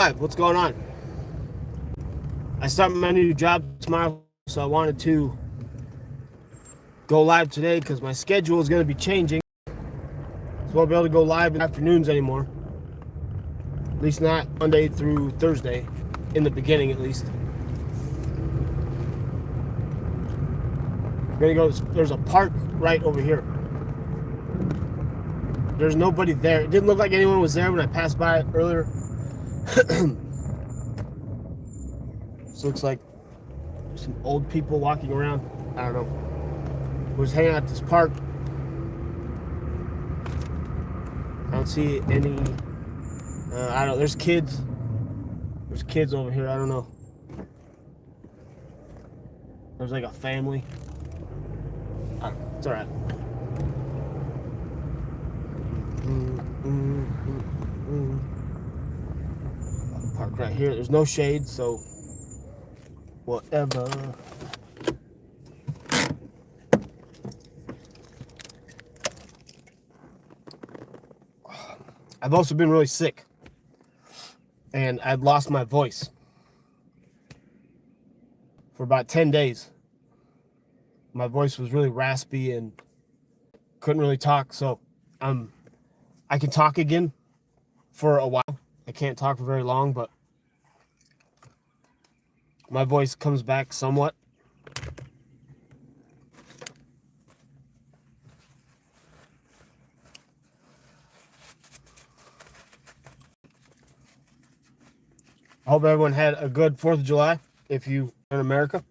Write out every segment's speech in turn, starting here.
What's going on? I start my new job tomorrow, so I wanted to go live today because my schedule is going to be changing. So I won't be able to go live in the afternoons anymore. At least not Monday through Thursday, in the beginning at least. I'm gonna go. There's a park right over here. There's nobody there. It didn't look like anyone was there when I passed by earlier. This looks like some old people walking around. I don't know. We're just hanging out at this park. I don't see any. I don't know. There's kids. There's kids over here. I don't know. There's like a family. It's alright. Park right here. There's no shade, so whatever. I've also been really sick, and I've lost my voice for about 10 days. My voice was really raspy and couldn't really talk, so I can talk again for a while. I can't talk for very long, but my voice comes back somewhat. I hope everyone had a good 4th of July if you are in America.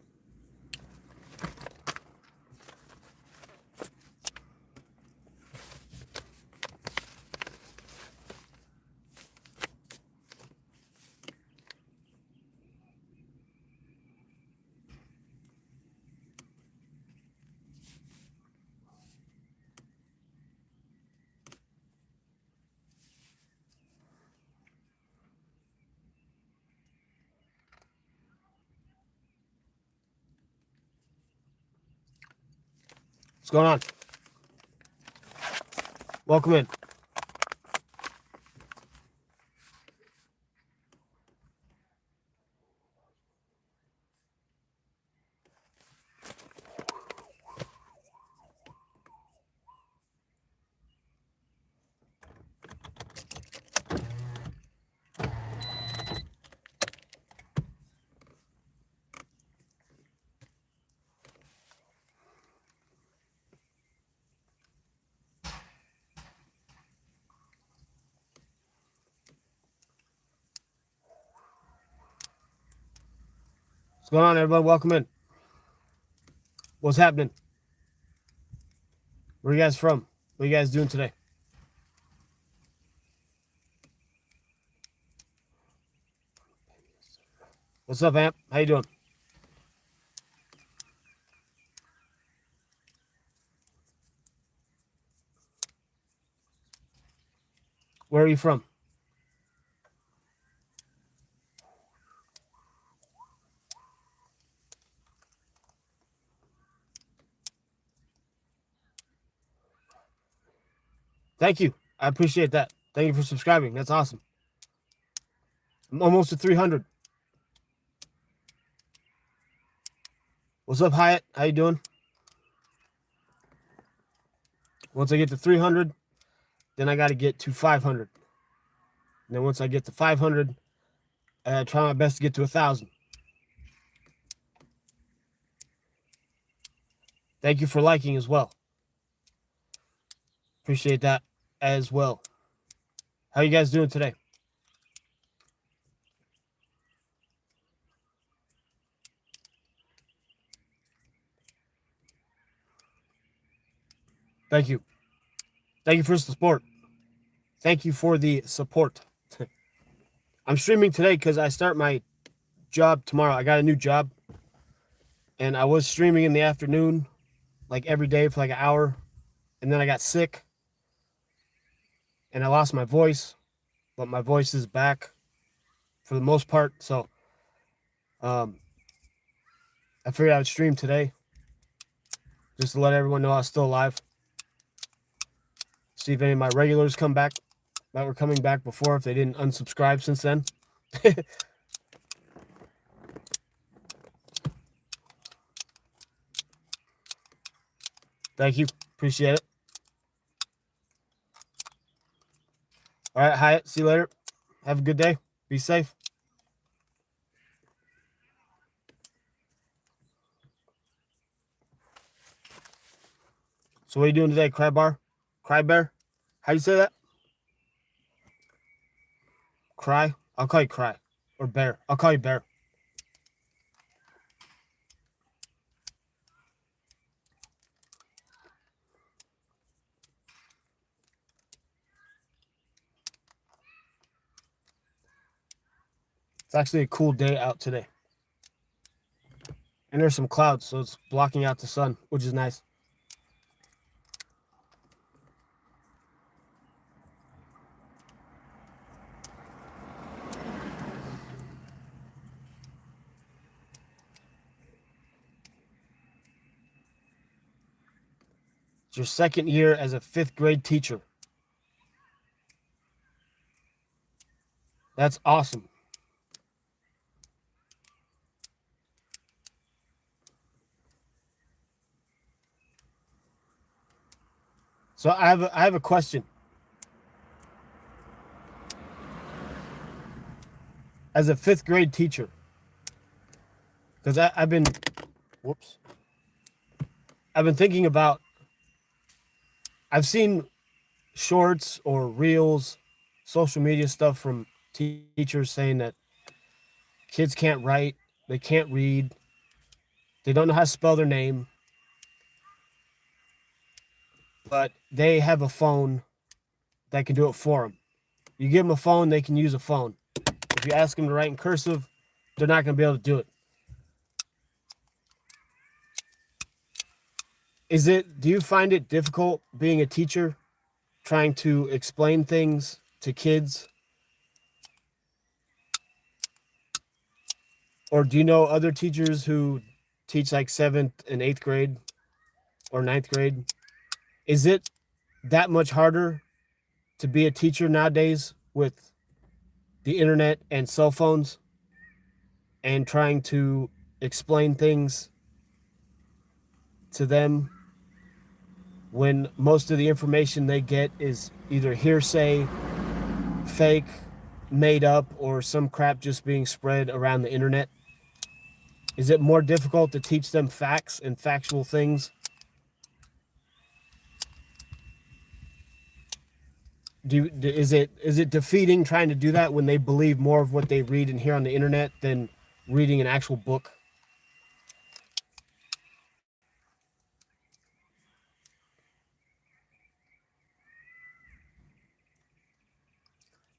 What's going on? Welcome in. What's going on, everybody? Welcome in. What's happening? Where are you guys from? What are you guys doing today? What's up, Amp? How you doing? Where are you from? Thank you. I appreciate that. Thank you for subscribing. That's awesome. I'm almost at 300. What's up, Hyatt? How you doing? Once I get to 300, then I got to get to 500. And then once I get to 500, I try my best to get to 1,000. Thank you for liking as well. Appreciate that as well. How you guys doing today? Thank you. Thank you for the support. Thank you for the support. I'm streaming today because I start my job tomorrow. I got a new job. And I was streaming in the afternoon, like every day for like an hour. And then I got sick. And I lost my voice. But my voice is back for the most part. So I figured I would stream today. Just to let everyone know I was still alive. See if any of my regulars come back that were coming back before, if they didn't unsubscribe since then. Thank you. Appreciate it. All right, Hyatt. See you later. Have a good day. Be safe. So what are you doing today, Cry Bar? Cry Bear? How do you say that? Cry? I'll call you Cry. Or Bear. I'll call you Bear. It's actually a cool day out today. And there's some clouds, so it's blocking out the sun, which is nice. It's your second year as a fifth grade teacher. That's awesome. So I have a question. As a fifth grade teacher, because I've been, whoops, I've been thinking about. I've seen shorts or reels, social media stuff from teachers saying that kids can't write, they can't read, they don't know how to spell their name, but they have a phone that can do it for them. You give them a phone, they can use a phone. If you ask them to write in cursive, they're not going to be able to do it. Do you find it difficult being a teacher, trying to explain things to kids? Or do you know other teachers who teach like 7th and 8th grade or 9th grade? Is it that much harder to be a teacher nowadays with the internet and cell phones and trying to explain things to them when most of the information they get is either hearsay, fake, made up, or some crap just being spread around the internet? Is it more difficult to teach them facts and factual things? Is it defeating trying to do that when they believe more of what they read and hear on the internet than reading an actual book?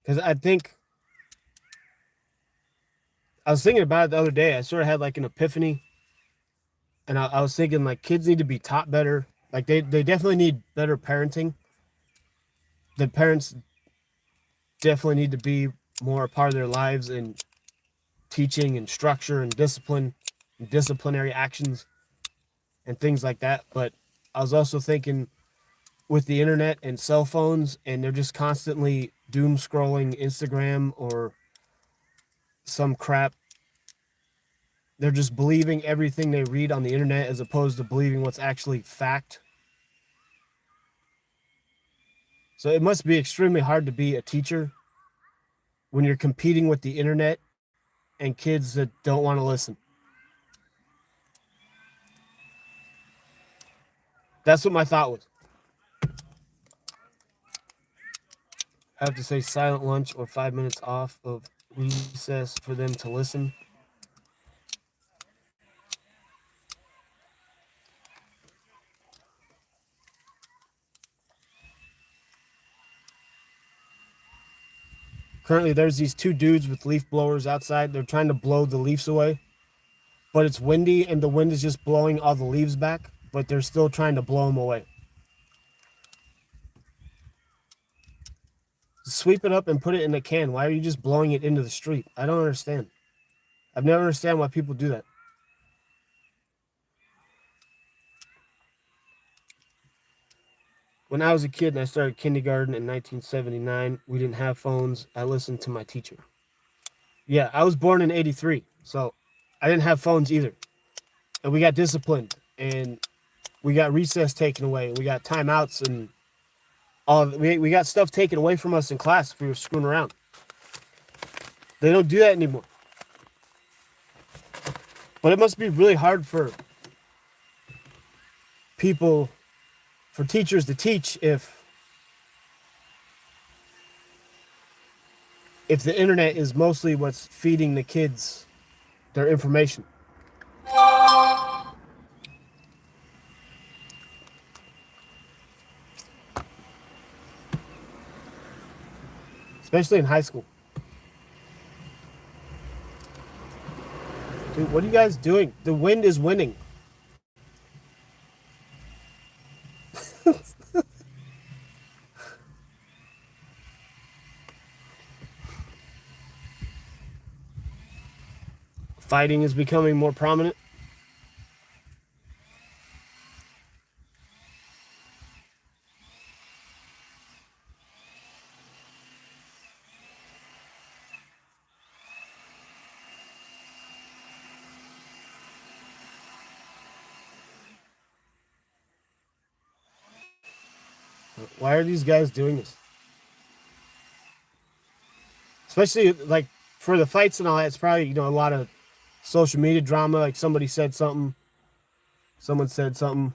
Because I was thinking about it the other day. I sort of had like an epiphany, and I was thinking like kids need to be taught better. Like they definitely need better parenting. The parents definitely need to be more a part of their lives in teaching and structure and discipline and disciplinary actions and things like that. But I was also thinking with the internet and cell phones, and they're just constantly doom scrolling Instagram or some crap. They're just believing everything they read on the internet as opposed to believing what's actually fact. So it must be extremely hard to be a teacher when you're competing with the internet and kids that don't want to listen. That's what my thought was. I have to say silent lunch or 5 minutes off of recess for them to listen. Currently, there's these two dudes with leaf blowers outside. They're trying to blow the leaves away, but it's windy and the wind is just blowing all the leaves back, but they're still trying to blow them away. Sweep it up and put it in a can. Why are you just blowing it into the street? I don't understand. I've never understand why people do that. When I was a kid and I started kindergarten in 1979, we didn't have phones. I listened to my teacher. Yeah, I was born in '83, so I didn't have phones either, and we got disciplined, and we got recess taken away, and we got timeouts, and we got stuff taken away from us in class if we were screwing around. They don't do that anymore. But it must be really hard for people, for teachers to teach if the internet is mostly what's feeding the kids their information. Especially in high school. Dude, what are you guys doing? The wind is winning. Fighting is becoming more prominent. Why are these guys doing this? Especially like for the fights and all that, it's probably, a lot of social media drama. Like somebody said something, someone said something.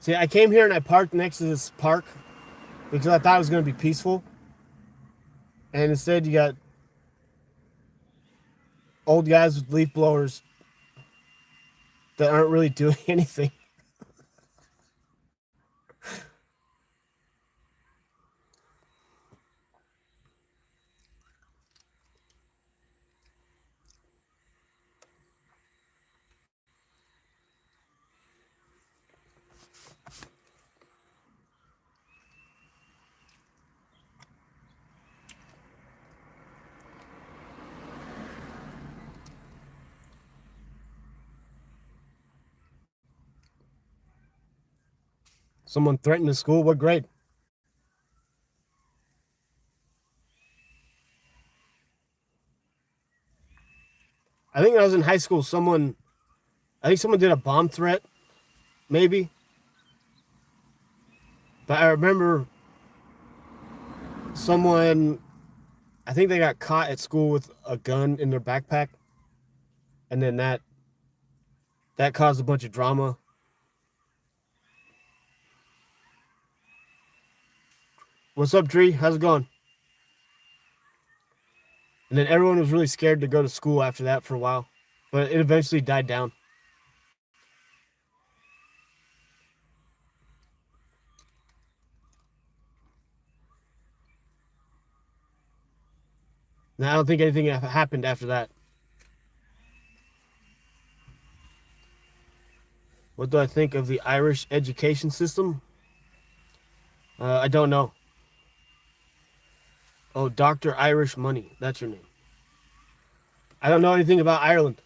See, I came here and I parked next to this park because I thought it was going to be peaceful. And instead, you got old guys with leaf blowers that aren't really doing anything. Someone threatened the school. What grade? I think when I was in high school, I think someone did a bomb threat, maybe. But I remember someone, I think they got caught at school with a gun in their backpack. And then that caused a bunch of drama. What's up, Tree? How's it going? And then everyone was really scared to go to school after that for a while. But it eventually died down. Now, I don't think anything happened after that. What do I think of the Irish education system? I don't know. Oh, Dr. Irish Money. That's your name. I don't know anything about Ireland.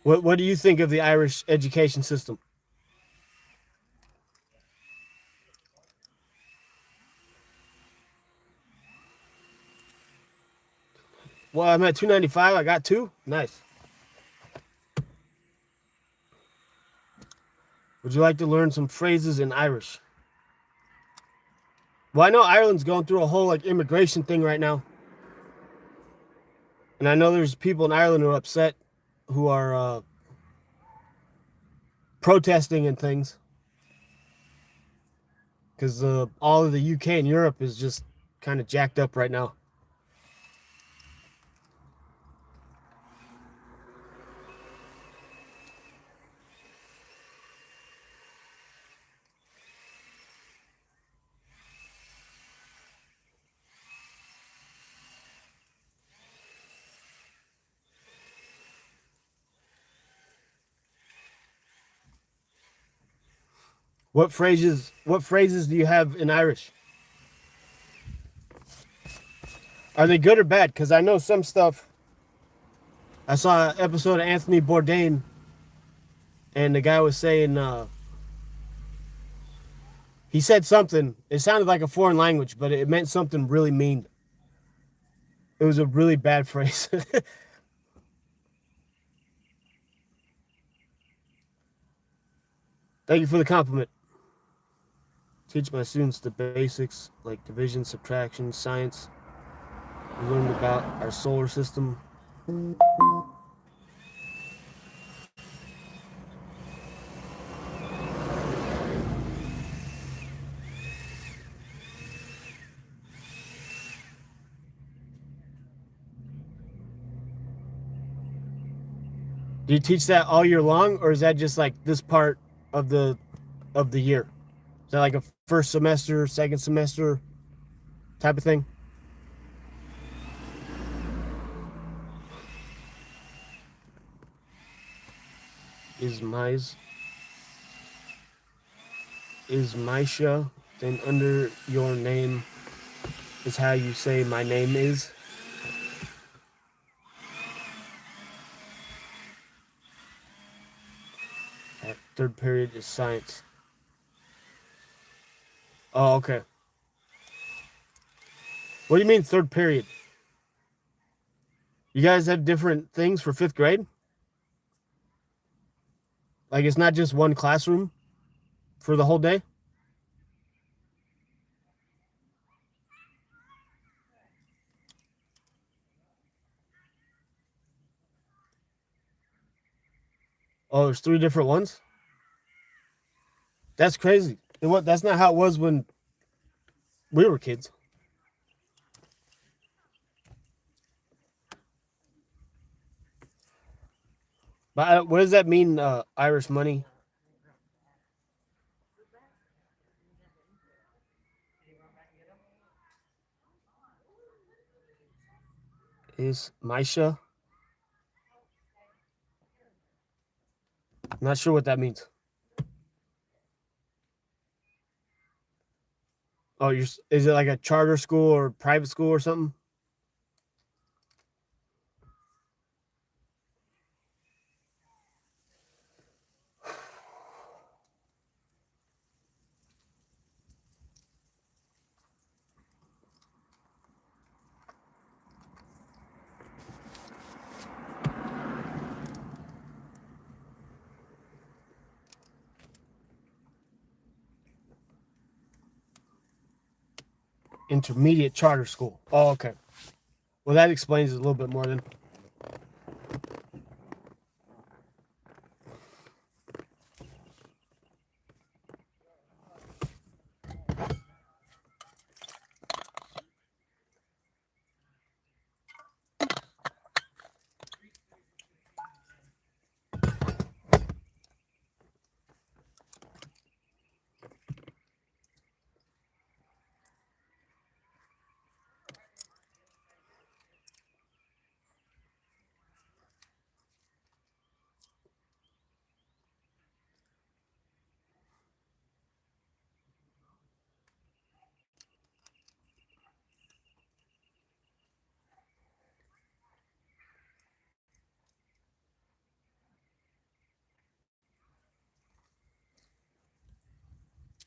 What do you think of the Irish education system? Well, I'm at 295. I got two. Nice. Would you like to learn some phrases in Irish? Well, I know Ireland's going through a whole immigration thing right now. And I know there's people in Ireland who are upset, who are protesting and things. Because all of the UK and Europe is just kind of jacked up right now. What phrases do you have in Irish? Are they good or bad? Because I know some stuff. I saw an episode of Anthony Bourdain, and the guy was saying he said something. It sounded like a foreign language, but it meant something really mean. It was a really bad phrase. Thank you for the compliment. Teach my students the basics like division, subtraction, science. We learned about our solar system. Do you teach that all year long, or is that just like this part of the year? Is that like a first semester, second semester type of thing? Is Misha, then under your name is how you say my name is? Third period is science. Oh, okay. What do you mean third period? You guys have different things for fifth grade? Like it's not just one classroom for the whole day? Oh, there's three different ones? That's crazy. That's not how it was when we were kids. But what does that mean, Irish money? Is Misha? I'm not sure what that means. Oh, is it like a charter school or private school or something? Intermediate charter school. Oh, okay. Well, that explains it a little bit more then.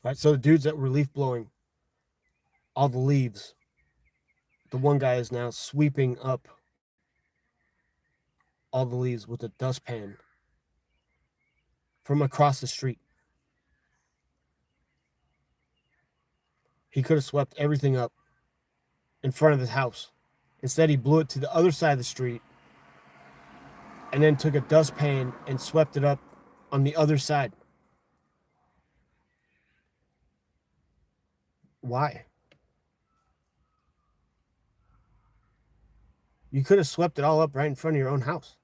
All right, so the dudes that were leaf blowing all the leaves, the one guy is now sweeping up all the leaves with a dustpan from across the street. He could have swept everything up in front of his house. Instead, he blew it to the other side of the street and then took a dustpan and swept it up on the other side. Why? You could have swept it all up right in front of your own house.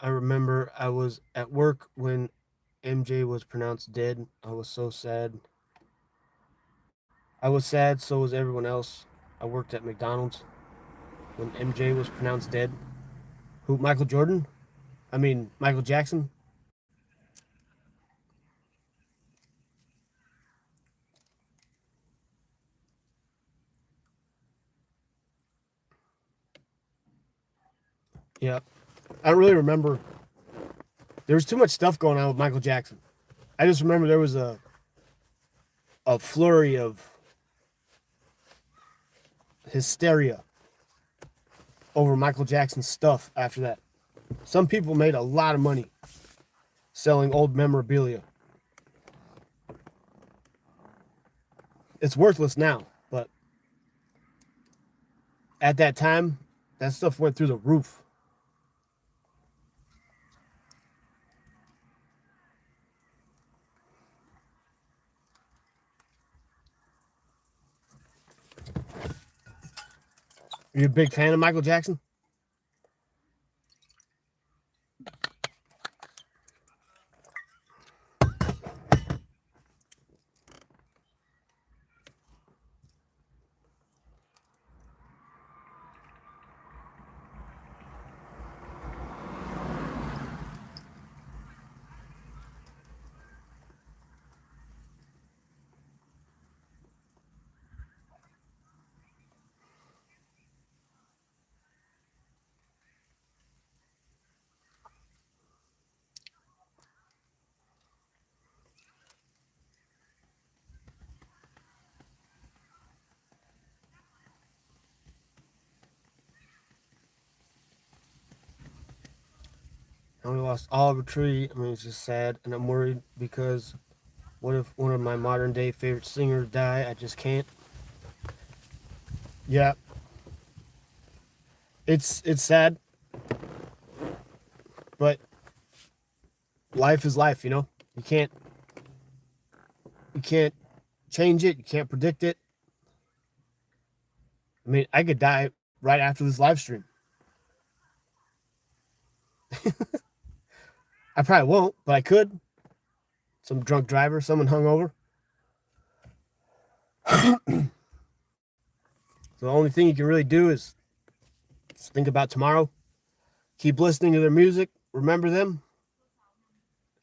I remember I was at work when MJ was pronounced dead. I was so sad. I was sad, so was everyone else. I worked at McDonald's when MJ was pronounced dead. Who, Michael Jordan? I mean, Michael Jackson. Yeah. I don't really remember. There was too much stuff going on with Michael Jackson. I just remember there was a flurry of hysteria over Michael Jackson's stuff after that. Some people made a lot of money selling old memorabilia. It's worthless now, but at that time, that stuff went through the roof. Are you a big fan of Michael Jackson? I only lost Oliver Tree. I mean, it's just sad, and I'm worried because what if one of my modern day favorite singers die? I just can't. Yeah, it's sad, but life is life. You can't change it. You can't predict it. I mean, I could die right after this live stream. I probably won't, but I could. Some drunk driver, someone hungover. So the only thing you can really do is just think about tomorrow. Keep listening to their music. Remember them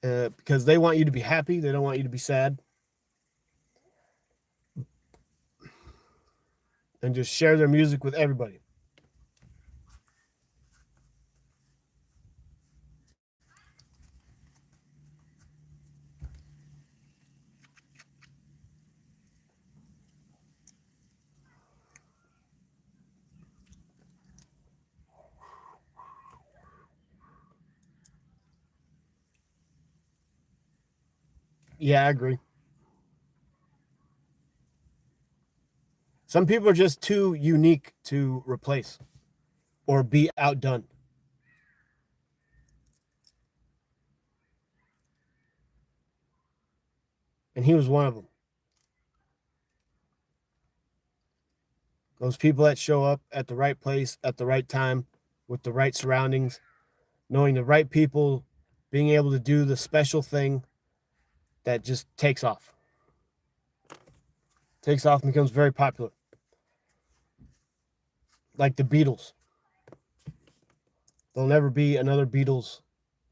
because they want you to be happy. They don't want you to be sad. And just share their music with everybody. Yeah, I agree. Some people are just too unique to replace or be outdone. And he was one of them. Those people that show up at the right place at the right time with the right surroundings, knowing the right people, being able to do the special thing that just takes off. Takes off and becomes very popular. Like the Beatles. There'll never be another Beatles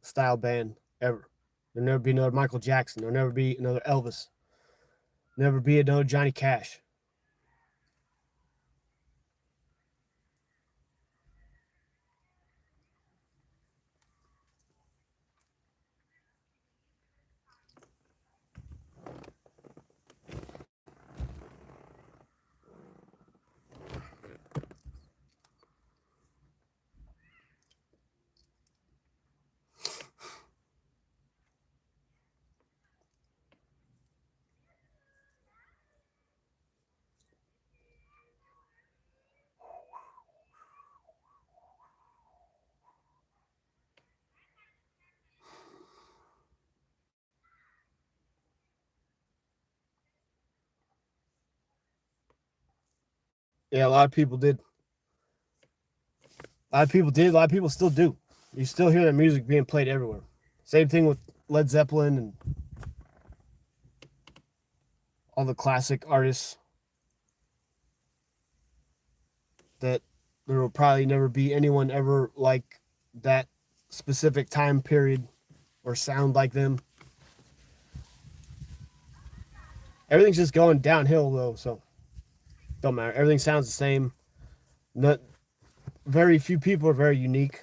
style band ever. There'll never be another Michael Jackson. There'll never be another Elvis. Never be another Johnny Cash. Yeah, a lot of people did. A lot of people did. A lot of people still do. You still hear that music being played everywhere. Same thing with Led Zeppelin and all the classic artists that there will probably never be anyone ever like that specific time period or sound like them. Everything's just going downhill though, so don't matter. Everything sounds the same. Not very few people are very unique.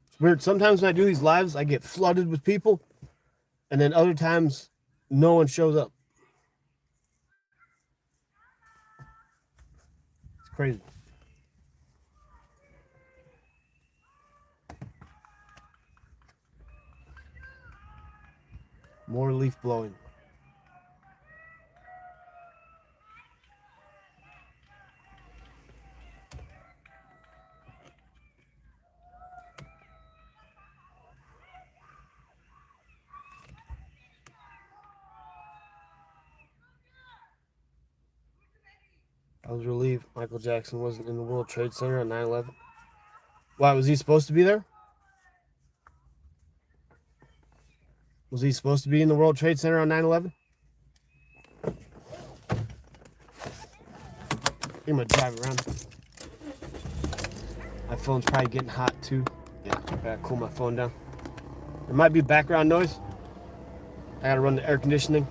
It's weird. Sometimes when I do these lives, I get flooded with people, and then other times no one shows up. It's crazy. More leaf blowing. I was relieved Michael Jackson wasn't in the World Trade Center on 9/11. Why, was he supposed to be there? Was he supposed to be in the World Trade Center on 9/11? I'm gonna drive around. My phone's probably getting hot too. Yeah, I gotta cool my phone down. There might be background noise. I gotta run the air conditioning.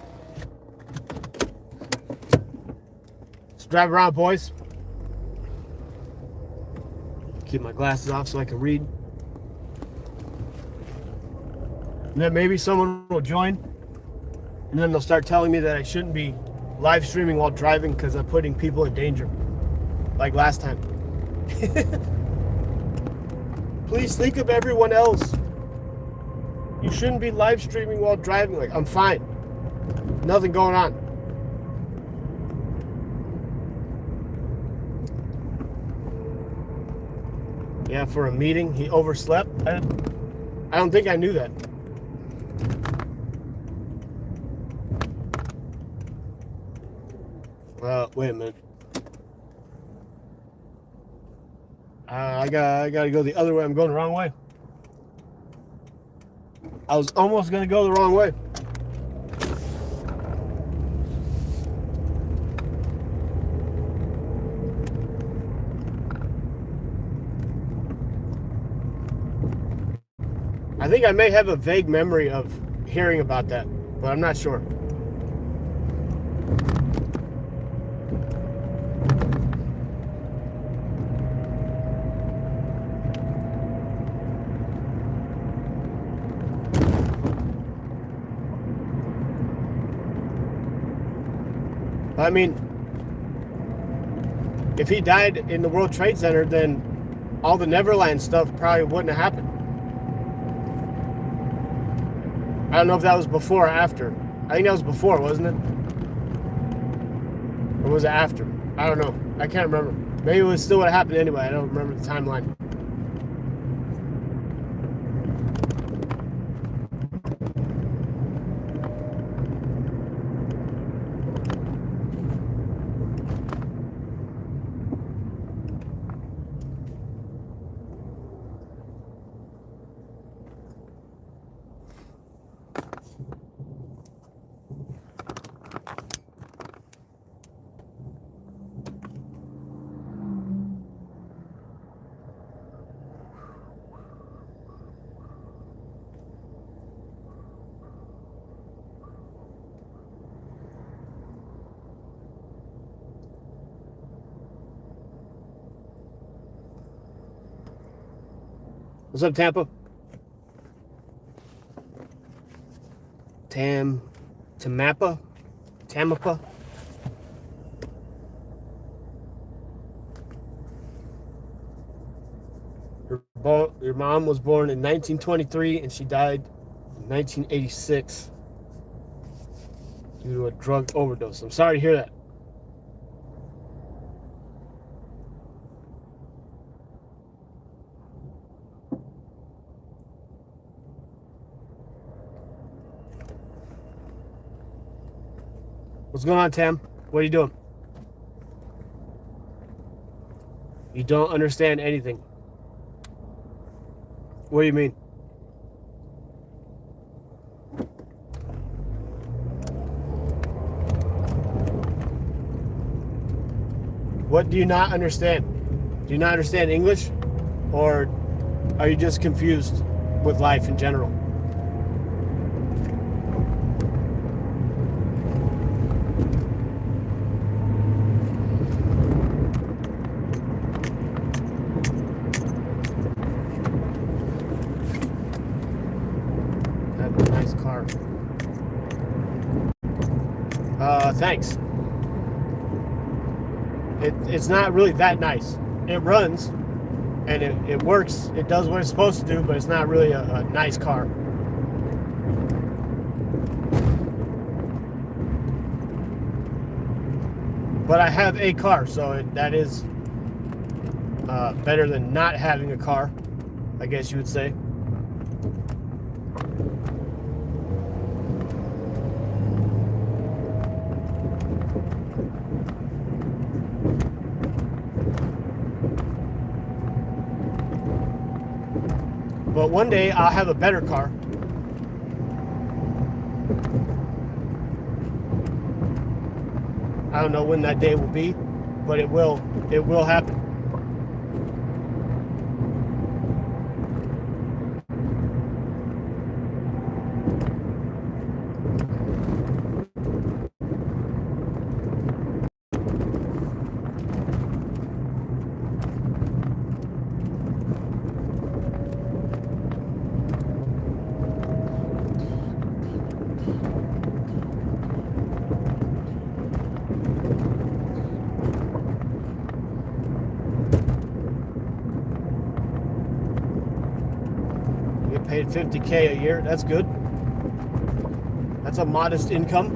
Let's drive around, boys. Keep my glasses off so I can read. And then maybe someone will join, and then they'll start telling me that I shouldn't be live streaming while driving because I'm putting people in danger, like last time. Please think of everyone else. You shouldn't be live streaming while driving. Like, I'm fine. Nothing going on. Yeah, for a meeting, he overslept. I don't think I knew that. Wait a minute. I gotta go the other way. I'm going the wrong way. I was almost gonna go the wrong way. I think I may have a vague memory of hearing about that, but I'm not sure. I mean, if he died in the World Trade Center, then all the Neverland stuff probably wouldn't have happened. I don't know if that was before or after. I think that was before, wasn't it? Or was it after? I don't know. I can't remember. Maybe it was still what happened anyway. I don't remember the timeline. What's up, Tampa? Tamapa? Your mom was born in 1923 and she died in 1986 due to a drug overdose. I'm sorry to hear that. What's going on, Tam? What are you doing? You don't understand anything. What do you mean? What do you not understand? Do you not understand English? Or are you just confused with life in general? That's a nice car. Thanks. It's not really that nice. It runs and it works. It does what it's supposed to do, but it's not really a nice car. But I have a car, so that is better than not having a car, I guess you would say. But one day I'll have a better car. I don't know when that day will be, but it will happen. Paid $50K a year. That's good. That's a modest income.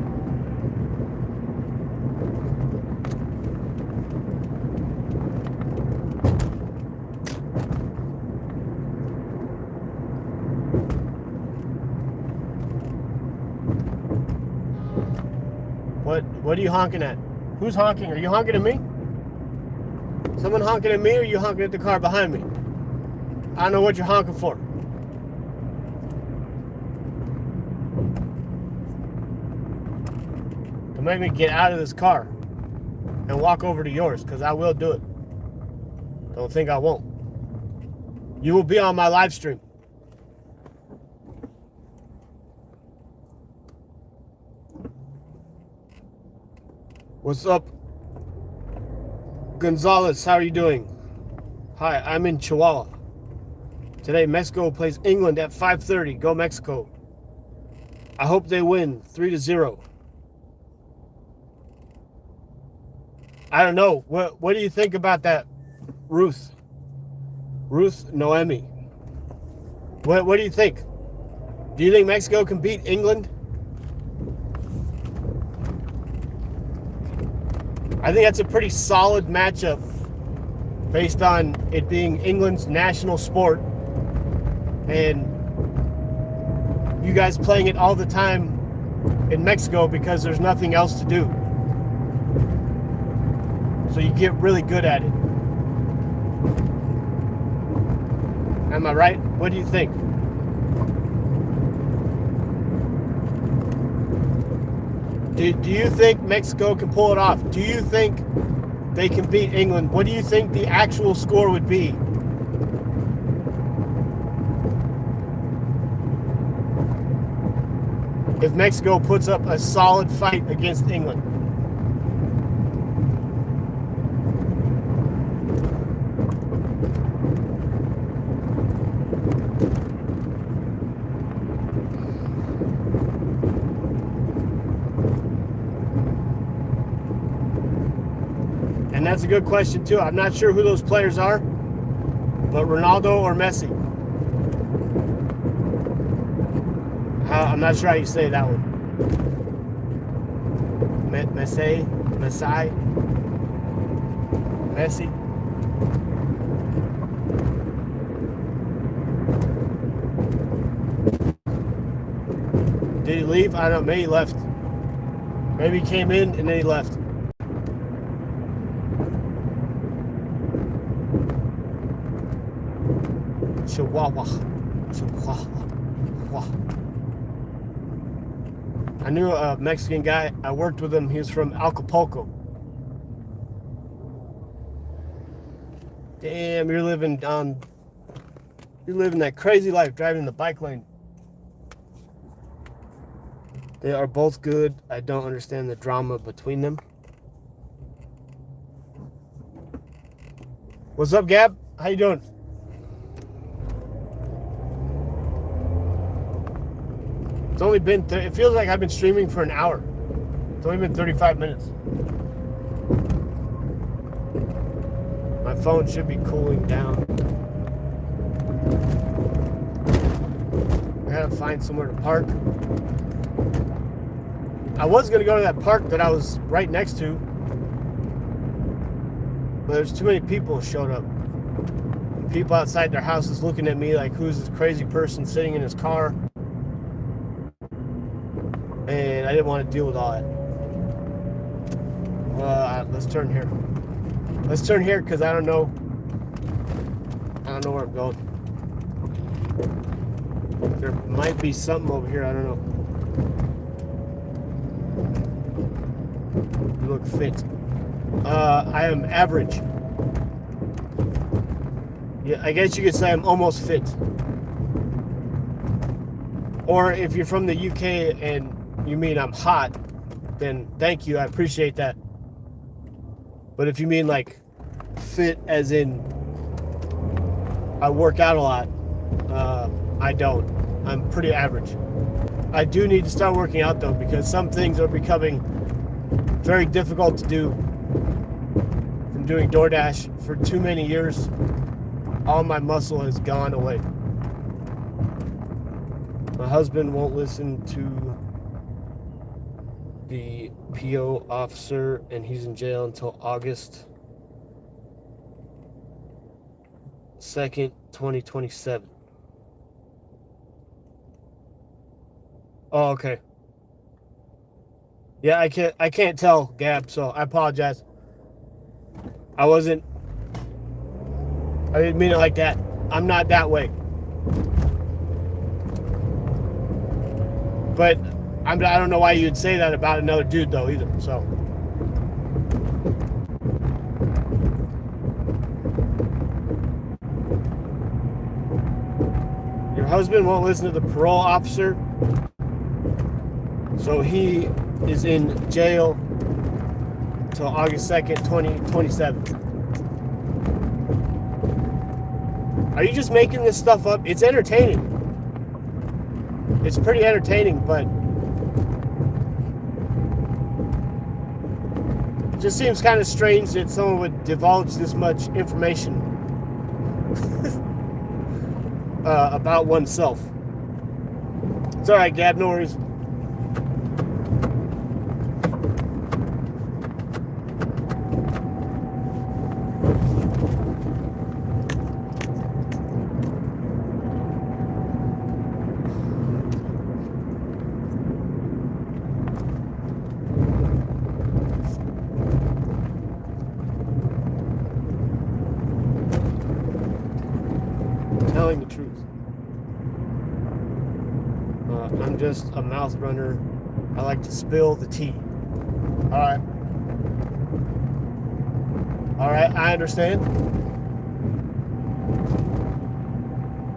What are you honking at? Who's honking? Are you honking at me? Someone honking at me, or are you honking at the car behind me? I don't know what you're honking for. Make me get out of this car and walk over to yours, because I will do it. Don't think I won't. You will be on my live stream. What's up, Gonzalez? How are you doing? Hi, I'm in Chihuahua. Today Mexico plays England at 5:30. Go Mexico. I hope they win 3-0. I don't know. What do you think about that, Ruth Noemi? What do you think? Do you think Mexico can beat England? I think that's a pretty solid matchup based on it being England's national sport and you guys playing it all the time in Mexico because there's nothing else to do. So you get really good at it. Am I right? What do you think? Do you think Mexico can pull it off? Do you think they can beat England? What do you think the actual score would be? If Mexico puts up a solid fight against England? And that's a good question too. I'm not sure who those players are, but Ronaldo or Messi. I'm not sure how you say that one. Messi? Did he leave? I don't know. Maybe he left. Maybe he came in and then he left. Chihuahua. I knew a Mexican guy. I worked with him. He was from Acapulco. Damn, you're living that crazy life, driving the bike lane. They are both good. I don't understand the drama between them. What's up, Gab? How you doing? It's only been, it feels like I've been streaming for an hour. It's only been 35 minutes. My phone should be cooling down. I gotta find somewhere to park. I was gonna go to that park that I was right next to, but there's too many people showed up. People outside their houses looking at me like, who's this crazy person sitting in his car? And I didn't want to deal with all that. Let's turn here. Let's turn here because I don't know where I'm going. There might be something over here. I don't know. You look fit. I am average. Yeah, I guess you could say I'm almost fit. Or if you're from the UK and you mean I'm hot, then thank you. I appreciate that. But if you mean like fit as in I work out a lot, I don't. I'm pretty average. I do need to start working out though, because some things are becoming very difficult to do. From doing DoorDash for too many years, all my muscle has gone away. My husband won't listen to the PO officer, and he's in jail until August 2nd, 2027. Oh, okay. Yeah, I can't tell, Gab, so I apologize. I didn't mean it like that. I'm not that way. But I don't know why you'd say that about another dude though either. So your husband won't listen to the parole officer, so he is in jail till August 2nd, 2027. Are you just making this stuff up? It's entertaining. It's pretty entertaining, but it just seems kind of strange that someone would divulge this much information about oneself. It's all right, Gab, no worries. Telling the truth. I'm just a mouth runner. I like to spill the tea. Alright, I understand.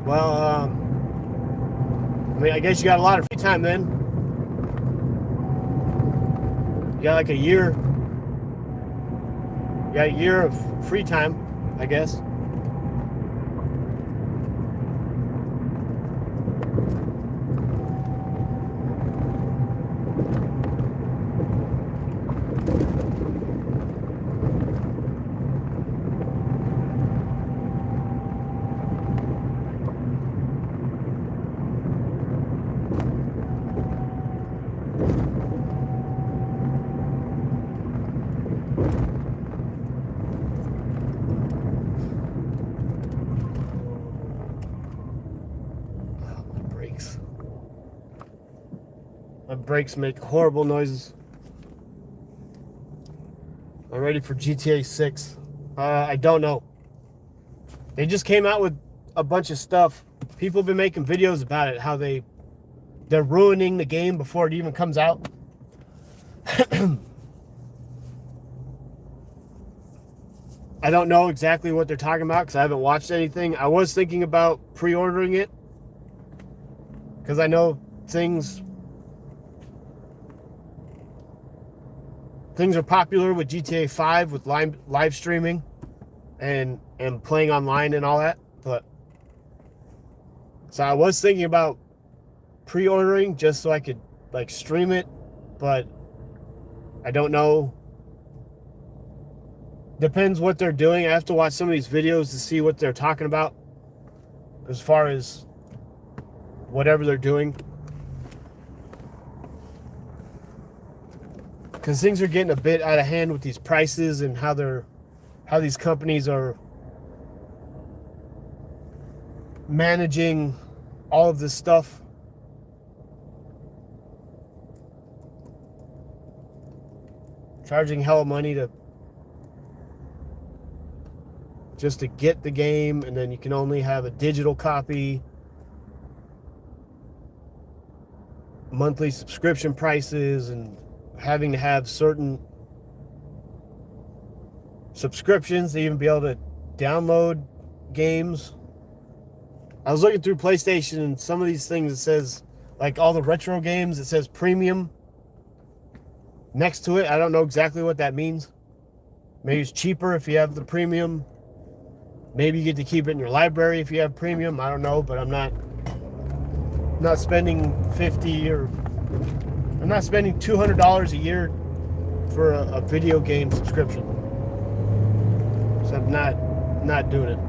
Well, I mean, I guess you got a lot of free time then. You got like a year. You got a year of free time, I guess. My brakes make horrible noises. I'm ready for GTA 6. I don't know. They just came out with a bunch of stuff People have been making videos about it, how they're ruining the game before it even comes out. I don't know exactly what they're talking about because I haven't watched anything. I was thinking about pre-ordering it because I know things are popular with GTA 5 with live streaming and playing online and all that. But so I was thinking about pre-ordering just so I could like stream it, but I don't know. Depends what they're doing. I have to watch some of these videos to see what they're talking about as far as whatever they're doing. Because things are getting a bit out of hand with these prices and how these companies are managing all of this stuff. Charging hella money just to get the game, and then you can only have a digital copy. Monthly subscription prices and having to have certain subscriptions to even be able to download games. I was looking through PlayStation and some of these things, it says, like all the retro games, it says premium next to it. I don't know exactly what that means. Maybe it's cheaper if you have the premium. Maybe you get to keep it in your library if you have premium. I don't know, but I'm not spending I'm not spending $200 a year for a video game subscription. So I'm not doing it.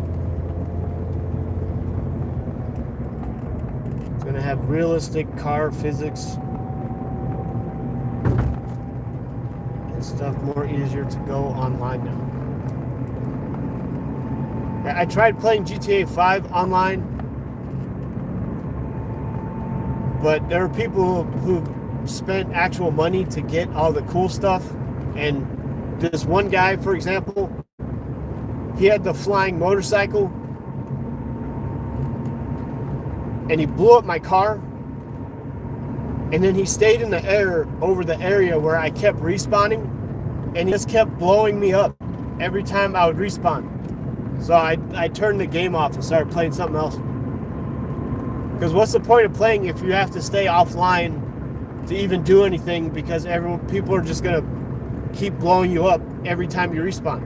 It's gonna have realistic car physics and stuff, more easier to go online now. I tried playing GTA 5 online, but there were people who spent actual money to get all the cool stuff. And this one guy, for example, he had the flying motorcycle and he blew up my car, and then he stayed in the air over the area where I kept respawning, and he just kept blowing me up every time I would respawn. So I turned the game off and started playing something else. Because what's the point of playing if you have to stay offline to even do anything, because people are just going to keep blowing you up every time you respawn.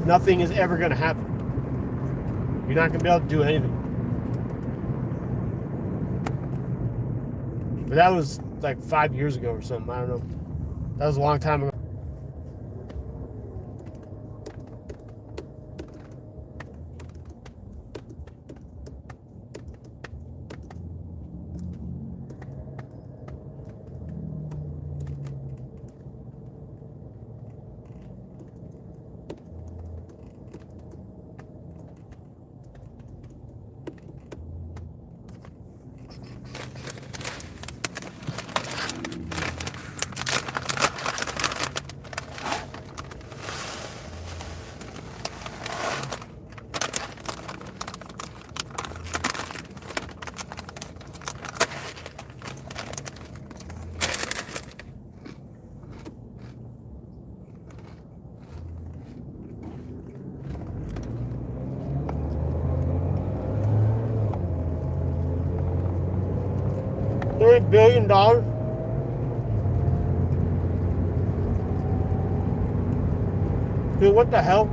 Nothing is ever going to happen. You're not going to be able to do anything. But that was like 5 years ago or something. I don't know. That was a long time ago. $3 billion? Dude, what the hell?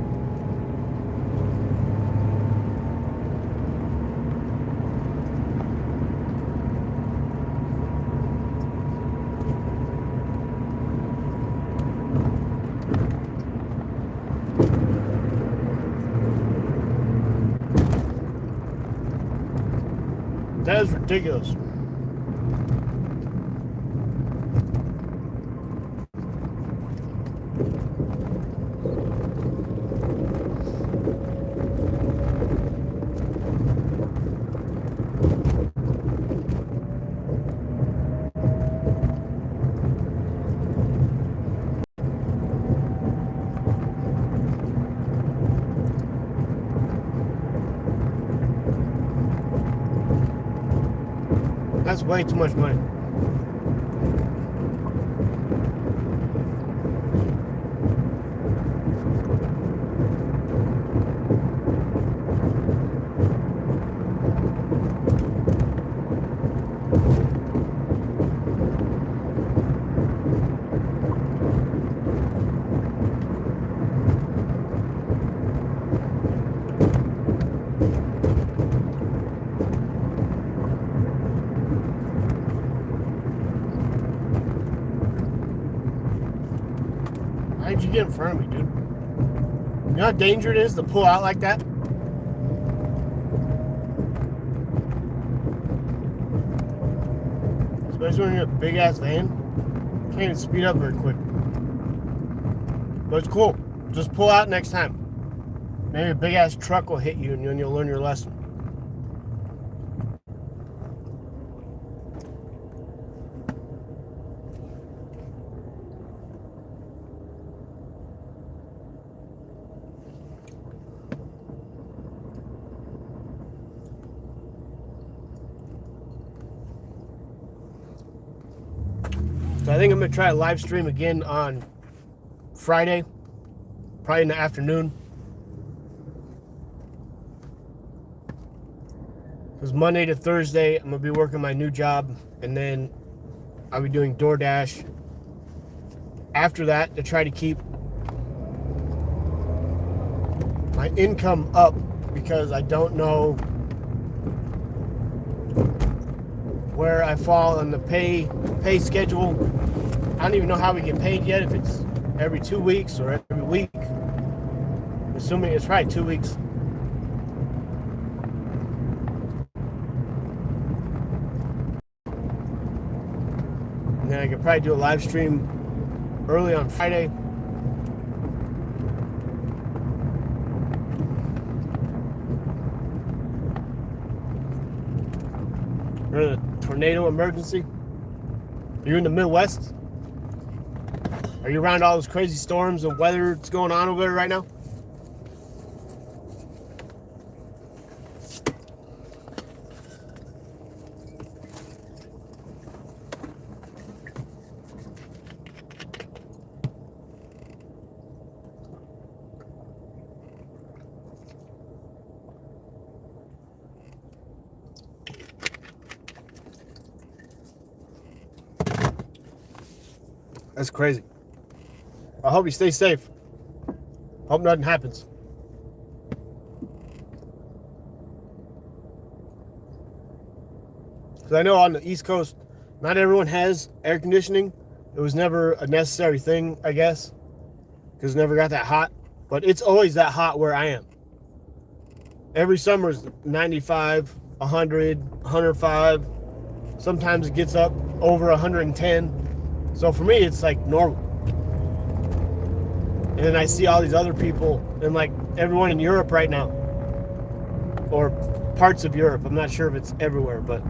That is ridiculous. That's way too much money. Why'd you get in front of me, dude? You know how dangerous it is to pull out like that? Especially when you're in a big ass van. Can't even speed up very quick. But it's cool. Just pull out next time. Maybe a big ass truck will hit you and then you'll learn your lesson. So I think I'm going to try a live stream again on Friday, probably in the afternoon. Because Monday to Thursday, I'm going to be working my new job, and then I'll be doing DoorDash. After that, to try to keep my income up, because I don't know where I fall on the pay schedule. I don't even know how we get paid yet, if it's every 2 weeks or every week. I'm assuming it's probably 2 weeks. And then I could probably do a live stream early on Friday. We're in a tornado emergency. Are you in the Midwest? Are you around all those crazy storms and weather that's going on over there right now? That's crazy. I hope you stay safe. Hope nothing happens. Because I know on the East Coast, not everyone has air conditioning. It was never a necessary thing, I guess. Because it never got that hot. But it's always that hot where I am. Every summer is 95, 100, 105. Sometimes it gets up over 110. So for me, it's like normal. And then I see all these other people, and like everyone in Europe right now, or parts of Europe. I'm not sure if it's everywhere, but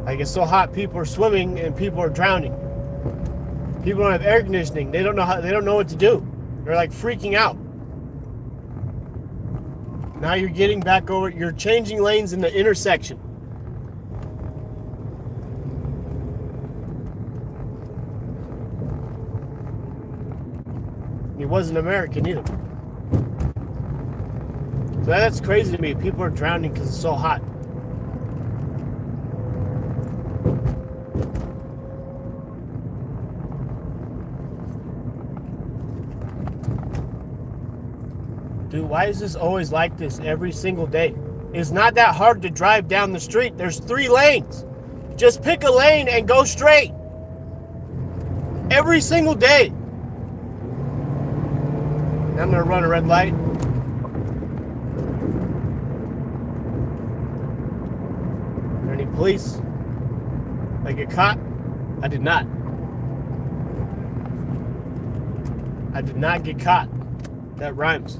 like it's so hot, people are swimming and people are drowning. People don't have air conditioning. They don't know what to do. They're like freaking out. Now you're getting back over, you're changing lanes in the intersection. He wasn't American either. So that's crazy to me. People are drowning because it's so hot. Dude, why is this always like this every single day? It's not that hard to drive down the street. There's 3 lanes. Just pick a lane and go straight. Every single day. I'm going to run a red light. Are there any police? I get caught? I did not. I did not get caught. That rhymes.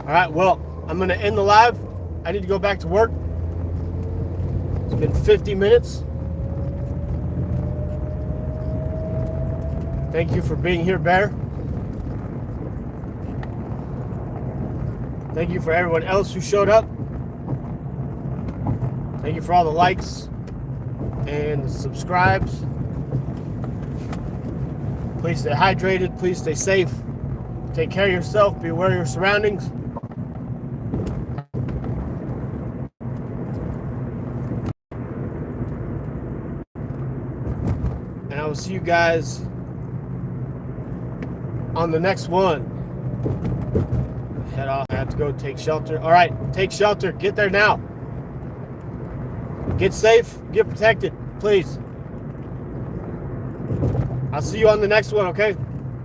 All right, well, I'm going to end the live. I need to go back to work. It's been 50 minutes. Thank you for being here, Bear. Thank you for everyone else who showed up. Thank you for all the likes and subscribes. Please stay hydrated. Please stay safe. Take care of yourself. Be aware of your surroundings. And I will see you guys on the next one. Head off. I have to go take shelter. All right, take shelter. Get there now. Get safe. Get protected, please. I'll see you on the next one, okay?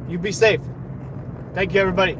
You be safe. Thank you, everybody.